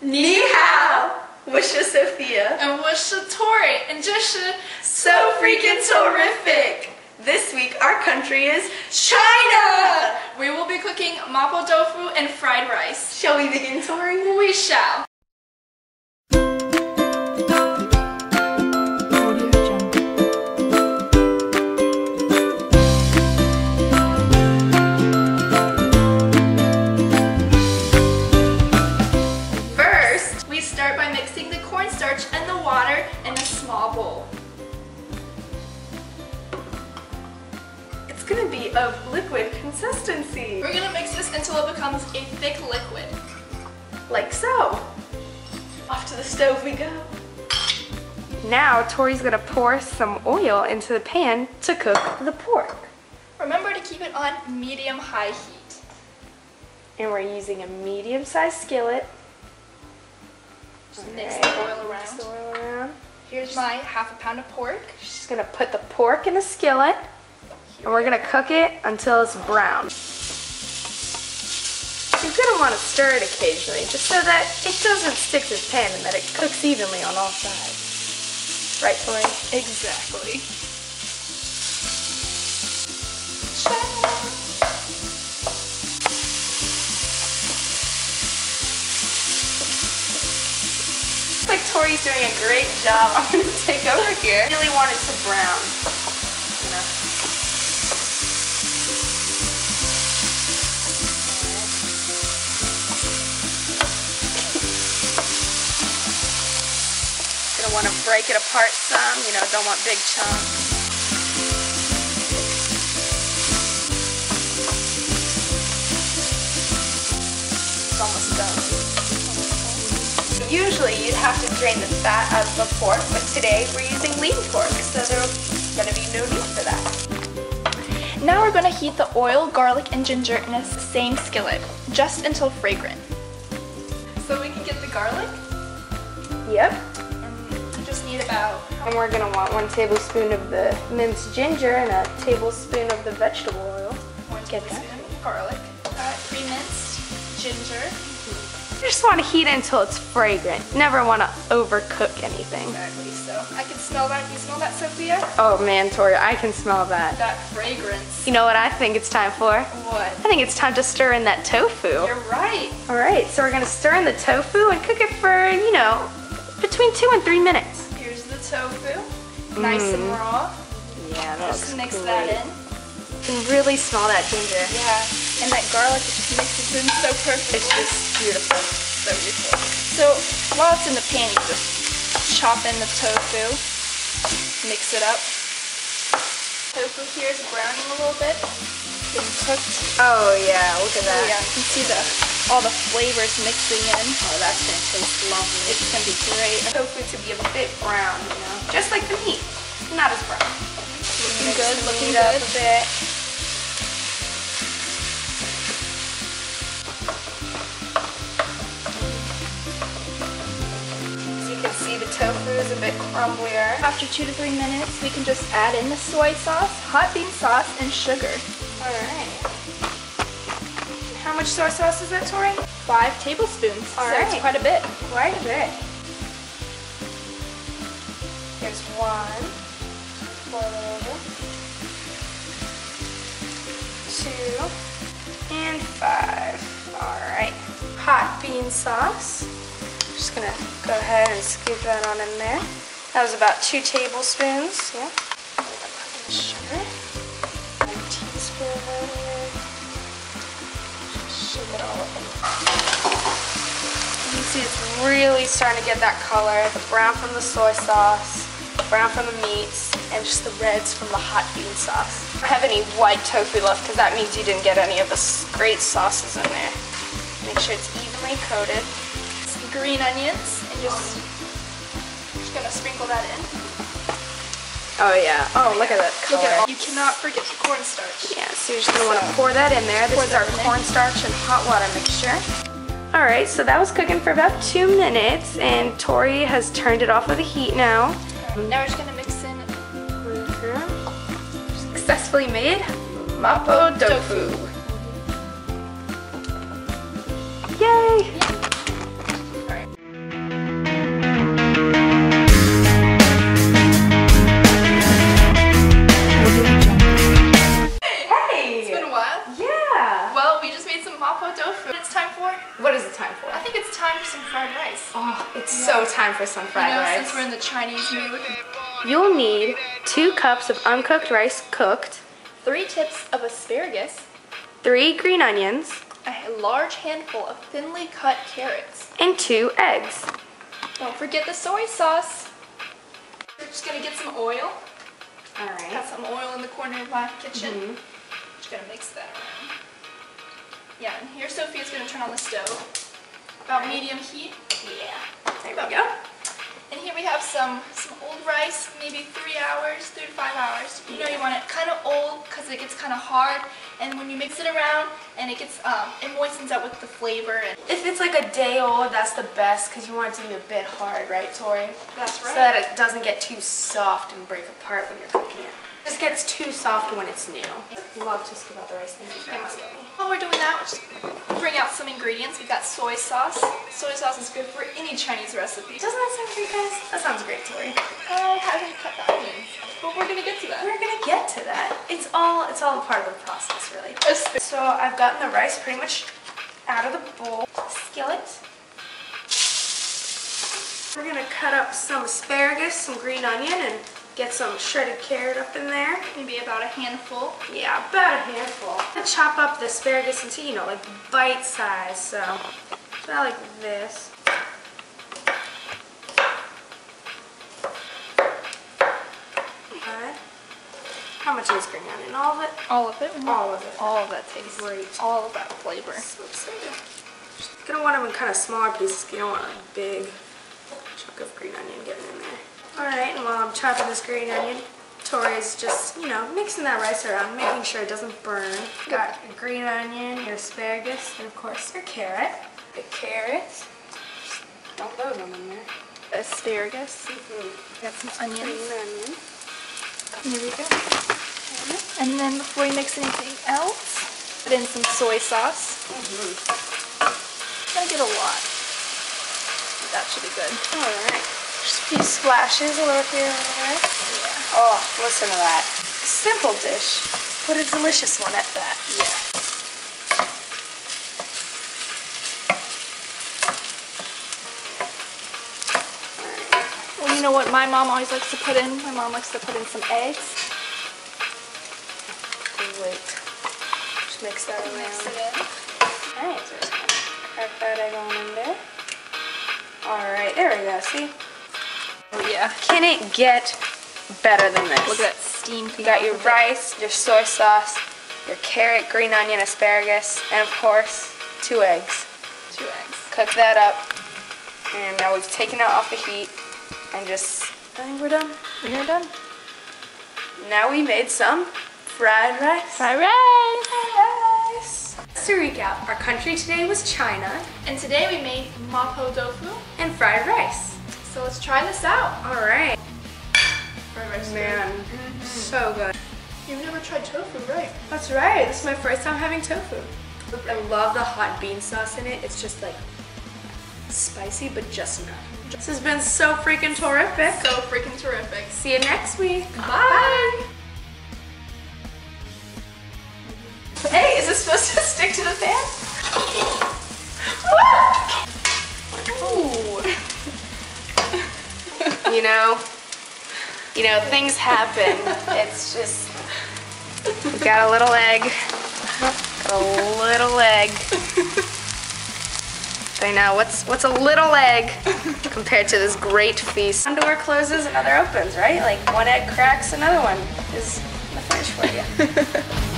Ni hao! 我是 Sophia. And 我是 Tori. And 这是 SofrickinTorific. This week our country is China! We will be cooking Mapo Tofu and fried rice. Shall we begin, Tori? We shall. First, we start by mixing the cornstarch and the water in a small bowl. It's gonna be of liquid consistency. We're gonna mix this until it becomes a thick liquid. Like so. Off to the stove we go. Now Tori's gonna pour some oil into the pan to cook the pork. Remember to keep it on medium-high heat. And we're using a medium-sized skillet. Just mix the oil around. Mix the oil around. Here's my half a pound of pork. She's gonna put the pork in the skillet. And we're gonna cook it until it's brown. You're gonna wanna stir it occasionally, just so that it doesn't stick to the pan and that it cooks evenly on all sides. Right, Tori? Exactly. Looks like Tori's doing a great job. I'm gonna take over here. I really want it to brown. Want to break it apart some, you know, don't want big chunks. It's almost done. Usually you'd have to drain the fat out of the pork, but today we're using lean pork, so there's going to be no need for that. Now we're going to heat the oil, garlic, and ginger in the same skillet, just until fragrant. So we can get the garlic? Yep. And we're gonna want 1 tablespoon of the minced ginger and a tablespoon of the vegetable oil. 1 tablespoon of garlic, pre-minced ginger. You just want to heat it until it's fragrant. Never want to overcook anything. Exactly. So I can smell that. You smell that, Sophia? Oh man, Tori, I can smell that. That fragrance. You know what I think it's time for? What? I think it's time to stir in that tofu. You're right. All right, so we're gonna stir in the tofu and cook it for, you know, between 2 and 3 minutes. Tofu, nice and raw. Yeah, that just mix that in. You can really smell that ginger. Yeah, and that garlic just mixes in so perfectly. It's just beautiful. So beautiful. So while it's in the pan, you just chop in the tofu, mix it up. Tofu here is browning a little bit, getting cooked. Oh yeah, look at that. Oh, yeah, you can see all the flavors mixing in. Oh, that's gonna taste lovely. It's gonna be great. Tofu to be a bit brown, you know, just like the meat, not as brown. Looking good, looking up good. A bit. As you can see, the tofu is a bit crumblier. After 2 to 3 minutes, we can just add in the soy sauce, hot bean sauce, and sugar. All right. How much soy sauce is that, Tori? 5 tablespoons. All so right. it's quite a bit. Quite a bit. Here's 1. Pour it over. 2 and 5. All right. Hot bean sauce. Just gonna go ahead and scoop that on in there. That was about 2 tablespoons. Yeah. Sugar. 1 teaspoon over here. Shake it all up. You can see it's really starting to get that color. The brown from the soy sauce, brown from the meats, and just the reds from the hot bean sauce. I don't have any white tofu left because that means you didn't get any of the great sauces in there. Make sure it's evenly coated. Some green onions, and just gonna sprinkle that in. Oh yeah. Oh, look at that color. Look at all. You cannot forget the cornstarch. Yeah, so you're just gonna want to pour that in there. This is our cornstarch and hot water mixture. All right, so that was cooking for about 2 minutes, and Tori has turned it off of the heat now. Now we're just gonna mix in successfully made Mapo Tofu. Yay! Alright. fried rice. Oh, it's so time for some fried rice. Since we're in the Chinese mood. You'll need 2 cups of uncooked rice cooked, 3 tips of asparagus, 3 green onions, a large handful of thinly cut carrots, and 2 eggs. Don't forget the soy sauce. We're just gonna get some oil. All right. Got some oil in the corner of my kitchen. Just gonna mix that around. Yeah, and here Sophia's gonna turn on the stove. About medium heat. Yeah. There we go. And here we have some old rice, maybe 3 hours, 3 to 5 hours. You know you want it kind of old because it gets kind of hard, and when you mix it around, and it gets it moistens up with the flavor. And If it's like a day old, that's the best because you want it to be a bit hard, right, Tori? that's right. So that it doesn't get too soft and break apart when you're cooking it. It just gets too soft when it's new. Love to scoop out the rice. While we're doing that, we'll just bring out some ingredients. We've got soy sauce. Soy sauce is good for any Chinese recipe. Doesn't that sound great, guys? That sounds great, Tori. I haven't cut the onions, but we're gonna get to that. We're gonna get to that. It's all a part of the process, really. So I've gotten the rice pretty much out of the bowl. Skillet. We're gonna cut up some asparagus, some green onion, and get some shredded carrot up in there. Maybe about a handful. Yeah, about a handful. I'm gonna chop up the asparagus into, you know, like bite size. So about like this. Okay. How much is green onion? All of it? All of it. All of it. All of that taste. Great. All of that flavor. So excited. Just gonna want them in kind of smaller pieces. You don't want a big chunk of green onion getting in there. All right, and while I'm chopping this green onion, Tori's just, you know, mixing that rice around, making sure it doesn't burn. Got your green onion, your asparagus, and of course your carrot. The carrots. Just dump those on in there. Asparagus. Got some onions. Green onion. Here we go. And then before you mix anything else, put in some soy sauce. Gonna get a lot. That should be good. All right. Just a few splashes, a little here and there. Yeah. Oh, listen to that. Simple dish, but a delicious one at that. Yeah. Well, you know what my mom always likes to put in? My mom likes to put in some eggs. Great. Just mix that around. Mix it in. Alright, so just gonna crack that egg on in there. Alright, there we go, see? Oh yeah. Can it get better than this? Look at that steam. You got your rice, your soy sauce, your carrot, green onion, asparagus, and of course, 2 eggs. 2 eggs. Cook that up, and now we've taken it off the heat, and just, I think we're done. We're done. Now we made some fried rice. Fried rice. Fried rice. To recap, our country today was China, And today we made Mapo Tofu. and fried rice. So let's try this out. Alright. Fried rice. Man, so good. You've never tried tofu, right? That's right, this is my first time having tofu. I love the hot bean sauce in it. It's just like spicy, but just enough. This has been so freaking terrific. So freaking terrific. See you next week. Bye. Hey, is this supposed to stick to the pan? Ooh. You know, things happen. It's just, we got a little egg. Got a little egg. I know, what's a little egg compared to this great feast? One door closes, another opens, right? Like one egg cracks, another one is in the fridge for you.